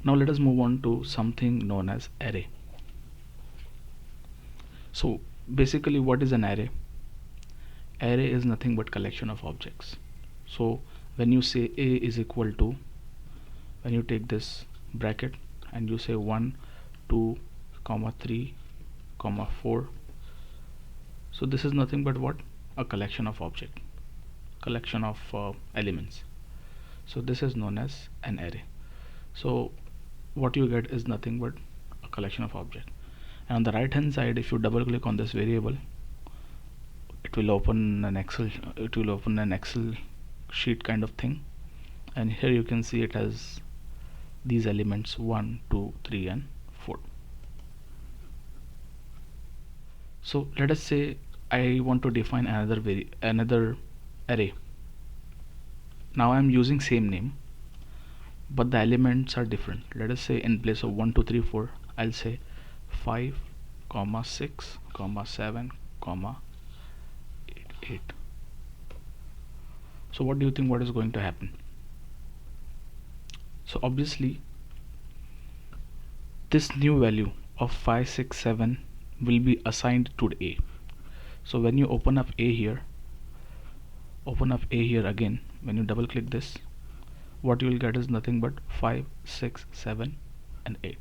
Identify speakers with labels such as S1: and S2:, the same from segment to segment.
S1: Now let us move on to something known as array. So basically, what is an array? Array is nothing but collection of objects. So when you say a is equal to, when you take this bracket and you say 1 2 comma 3 comma 4, so this is nothing but what? A collection of object, collection of elements. So this is known as an array. So what you get is nothing but a collection of object. And on the right hand side, if you double click on this variable, it will open an excel sheet kind of thing, and here you can see it has these elements 1 2 3 and 4. So let us say I want to define another array. Now I am using same name, but the elements are different. Let us say in place of 1 2 3 4, I'll say 5 comma 6 comma 7 comma 8. So what do you think what is going to happen? So obviously this new value of 5 6 7 will be assigned to A. So when you open up A here again, when you double click this, what you will get is nothing but 5 6 7 and 8.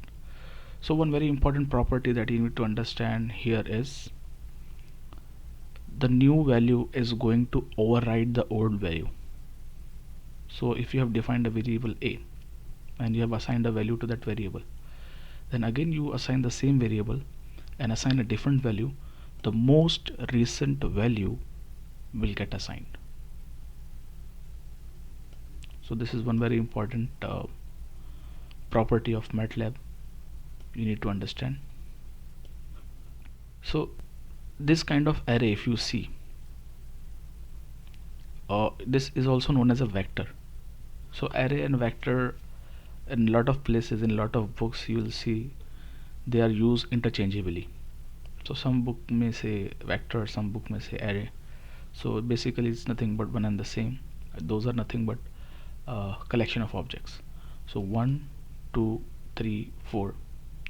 S1: So one very important property that you need to understand here is the new value is going to override the old value. So if you have defined a variable A and you have assigned a value to that variable, then again you assign the same variable and assign a different value, the most recent value will get assigned. So this is one very important property of MATLAB you need to understand. So this kind of array, if you see, this is also known as a vector. So array and vector, in a lot of places, in a lot of books, you will see they are used interchangeably. So some book may say vector, some book may say array. So basically it's nothing but one and the same. Those are nothing but collection of objects. So 1 2 3 4,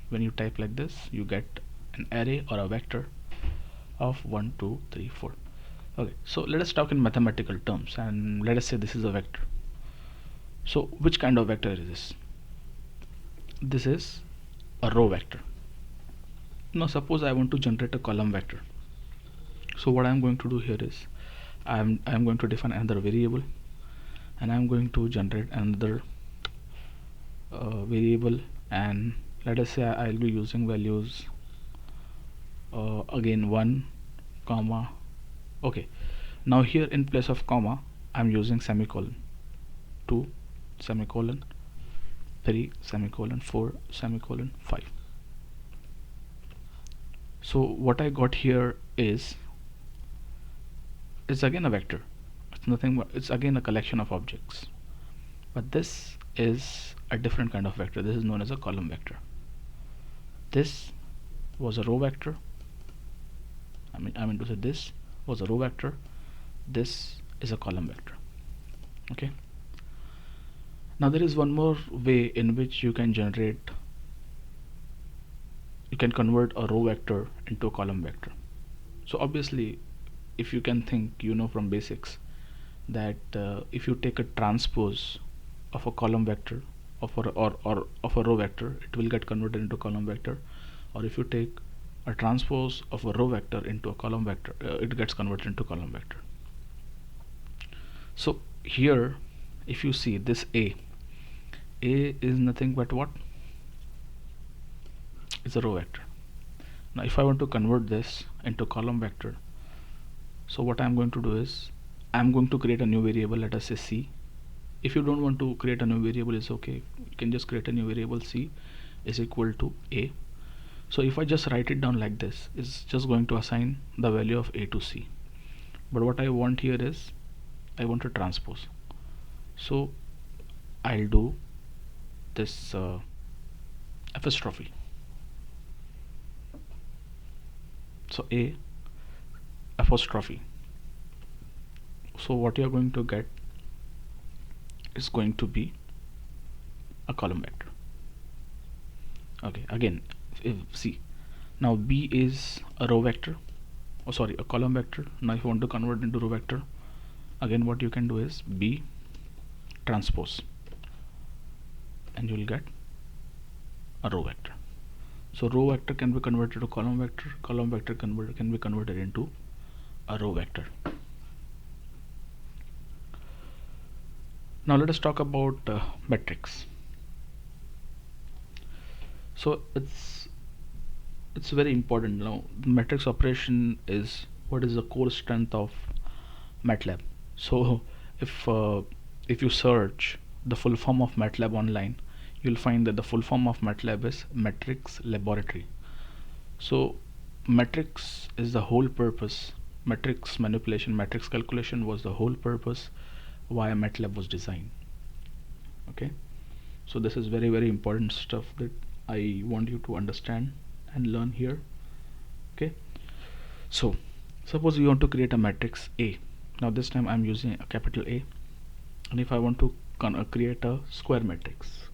S1: when you type like this, you get an array or a vector of 1 2 3 4. Okay, so let us talk in mathematical terms, and let us say this is a vector. So which kind of vector is this? This is a row vector. Now suppose I want to generate a column vector. So what I am going to do here is I am going to define another variable, and I am going to generate another variable, and let us say I will be using values again 1 comma. Okay, now here in place of comma I am using semicolon, 2 semicolon 3 semicolon 4 semicolon 5. So what I got here is, it's again a vector. It's nothing but, it's again a collection of objects, but this is a different kind of vector. This is known as a column vector. This was a row vector. I mean to say this was a row vector. This is a column vector. Okay. Now there is one more way in which you can convert a row vector into a column vector. So obviously, if you can think, you know from basics that if you take a transpose of a column vector of a row vector, it will get converted into column vector. Or if you take a transpose of a row vector into a column vector, it gets converted into column vector. So here, if you see this A is nothing but what? It's a row vector. Now if I want to convert this into column vector, so what I'm going to do is I'm going to create a new variable, let us say C. If you don't want to create a new variable, it's okay, you can just create a new variable. C is equal to A. So if I just write it down like this, it's just going to assign the value of A to C. But what I want here is I want to transpose. So I'll do this apostrophe. So A apostrophe. So what you are going to get is going to be a column vector. Okay, again, if see, now B is a row vector, oh sorry, a column vector. Now if you want to convert into row vector, again what you can do is B transpose, and you will get a row vector. So row vector can be converted to column vector can be converted into a row vector. Now let us talk about matrix. So it's very important. Now matrix operation is what is the core strength of MATLAB. So if you search the full form of MATLAB online, you'll find that the full form of MATLAB is matrix laboratory. So matrix is the whole purpose. Matrix manipulation, matrix calculation was the whole purpose why MATLAB was designed. Okay, so this is very important stuff that I want you to understand and learn here. Okay, so suppose you want to create a matrix A. Now this time I'm using a capital A, and if I want to create a square matrix,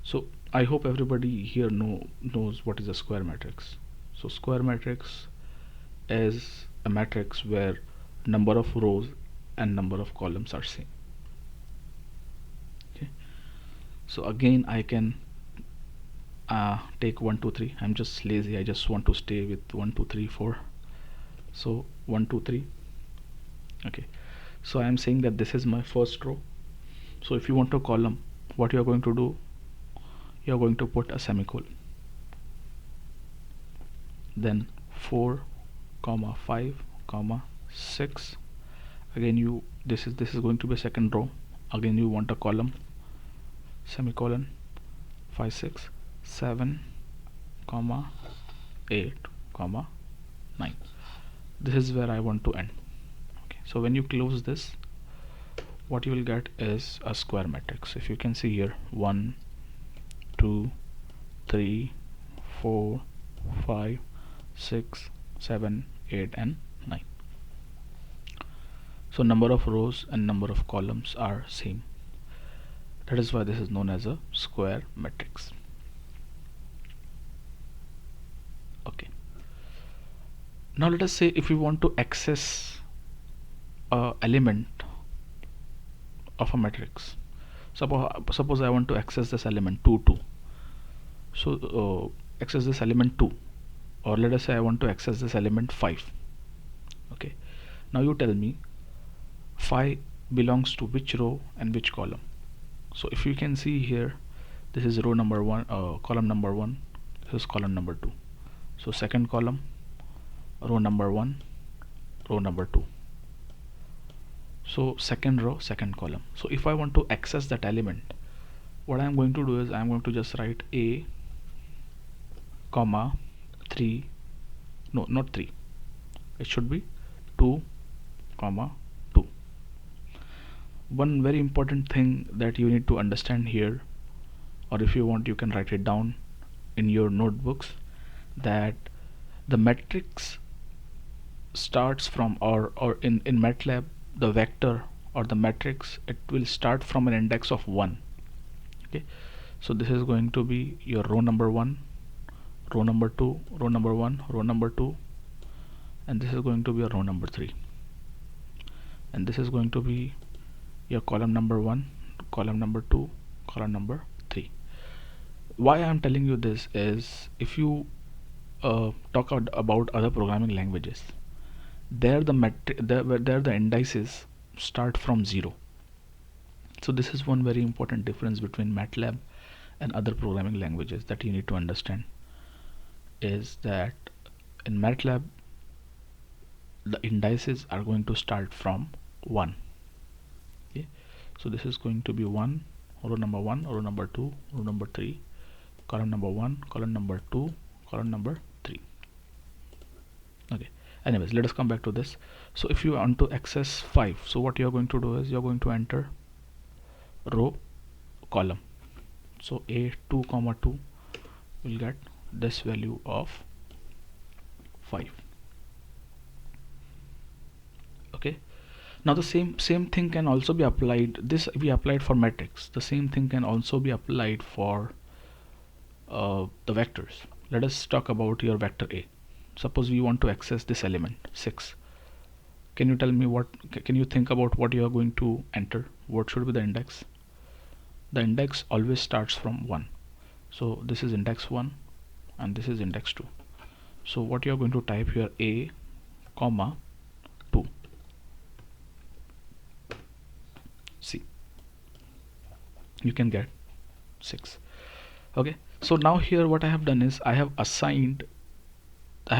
S1: so I hope everybody here knows what is a square matrix. So square matrix is a matrix where number of rows and number of columns are same. Okay, so again I can take 1 2 3. I'm just lazy, I just want to stay with 1 2 3 4. So 1 2 3. Okay, so I am saying that this is my first row. So if you want a column, what you are going to do, you are going to put a semicolon, then 4 comma 5 comma 6. Again this is going to be a second row. Again you want a column, semicolon, 5 6 7 comma 8 comma 9. This is where I want to end. Okay, so when you close this, what you will get is a square matrix. If you can see here, 1 2 3 4 5 6 7 8 and 9. So number of rows and number of columns are same. That is why this is known as a square matrix. Okay, now let us say if we want to access a element of a matrix. Suppose I want to access this element 2 2. So access this element 2, or let us say I want to access this element 5. Okay, now you tell me 5 belongs to which row and which column. So if you can see here, this is row number 1, column number 1, this is column number 2. So second column, row number 1, row number 2. So second row, second column. So if I want to access that element, what I am going to do is I am going to just write A comma 3, no not 3, it should be 2 comma 2. One very important thing that you need to understand here, or if you want you can write it down in your notebooks, that the matrix starts from, or in MATLAB, the vector or the matrix, it will start from an index of 1. Okay, so this is going to be your row number 1, row number 2, row number 1, row number 2, and this is going to be a row number 3, and this is going to be your column number 1, column number 2, column number 3. Why I am telling you this is, if you talk about other programming languages, there the indices start from 0. So this is one very important difference between MATLAB and other programming languages that you need to understand, is that in MATLAB the indices are going to start from 1. Okay, so this is going to be 1, row number 1, row number 2, row number 3, column number 1, column number 2, column number 3. Okay, anyways, let us come back to this. So if you want to access 5, so what you are going to do is you are going to enter row column. So A2 comma 2 will get this value of 5. Okay, now the same thing can also be applied, this we applied for matrix, the same thing can also be applied for the vectors. Let us talk about your vector A. Suppose we want to access this element 6. Can you tell me can you think about what you are going to enter? What should be the index? The index always starts from 1. So this is index 1 and this is index 2. So what you are going to type here, A comma 2. See, you can get 6. Okay, so now here what I have done is I have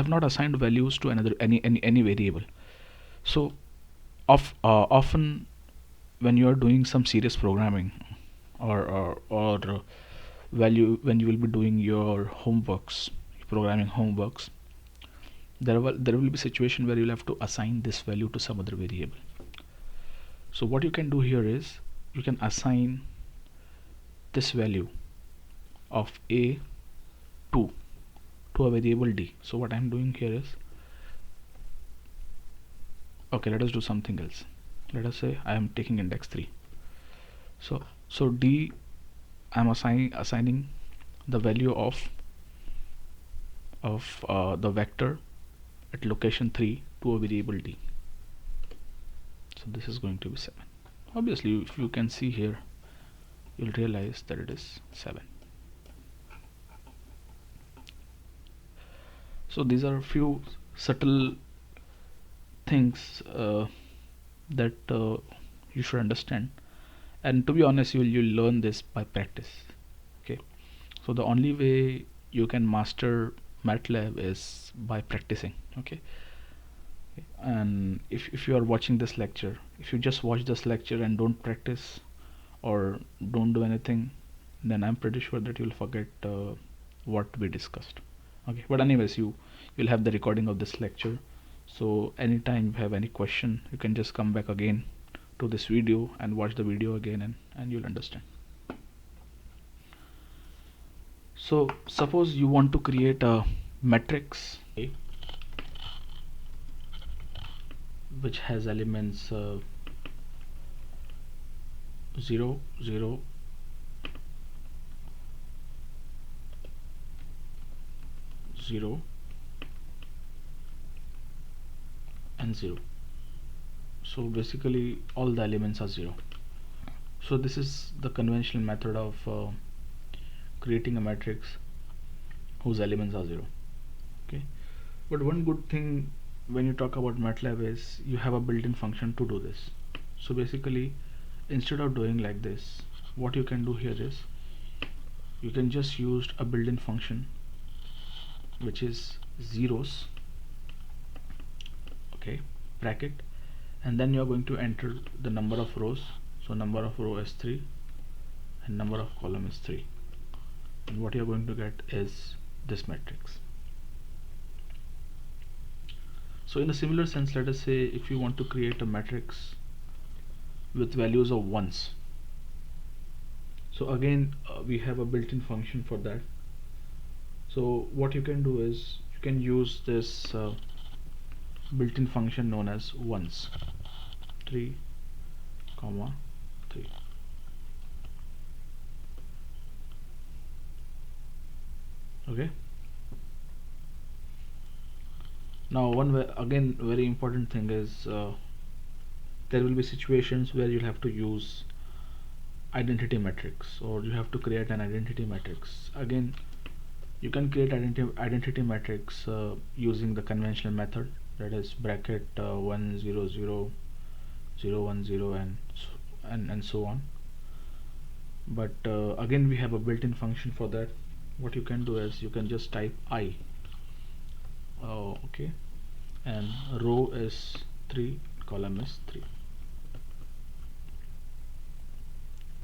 S1: not assigned values to any variable. So often when you are doing some serious programming or when you will be doing your programming homeworks, there will be situation where you'll have to assign this value to some other variable. So what you can do here is you can assign this value of A2 to a variable D. So what I'm doing here is, okay, let us do something else. Let us say I am taking index 3. So D, I'm assigning the value of the vector at location 3 to a variable D. So this is going to be 7. Obviously, if you can see here, you'll realize that it is 7. So these are a few subtle things that you should understand, and to be honest, you'll learn this by practice. Okay, so the only way you can master MATLAB is by practicing. Okay, and if you are watching this lecture, if you just watch this lecture and don't practice or don't do anything, then I'm pretty sure that you'll forget what we discussed. Okay, but anyways, you'll have the recording of this lecture, so anytime you have any question, you can just come back again to this video and watch the video again, and you'll understand. So suppose you want to create a matrix which has elements 0, 0, 0 and 0. So basically all the elements are 0. So this is the conventional method of creating a matrix whose elements are 0. Okay, but one good thing when you talk about MATLAB is you have a built-in function to do this. So basically, instead of doing like this, what you can do here is you can just use a built-in function which is zeros, okay, bracket, and then you are going to enter the number of rows. So number of row is 3 and number of column is 3, and what you are going to get is this matrix. So in a similar sense, let us say if you want to create a matrix with values of ones, so again we have a built-in function for that. So what you can do is you can use this built-in function known as ones, 3, 3. Okay, now again very important thing is there will be situations where you'll have to use identity matrix, or you have to create an identity matrix. Again, you can create identity matrix using the conventional method, that is bracket 1 0 0 0 1 0 and so on. But again, we have a built-in function for that. What you can do is you can just type I, okay, and row is 3, column is 3.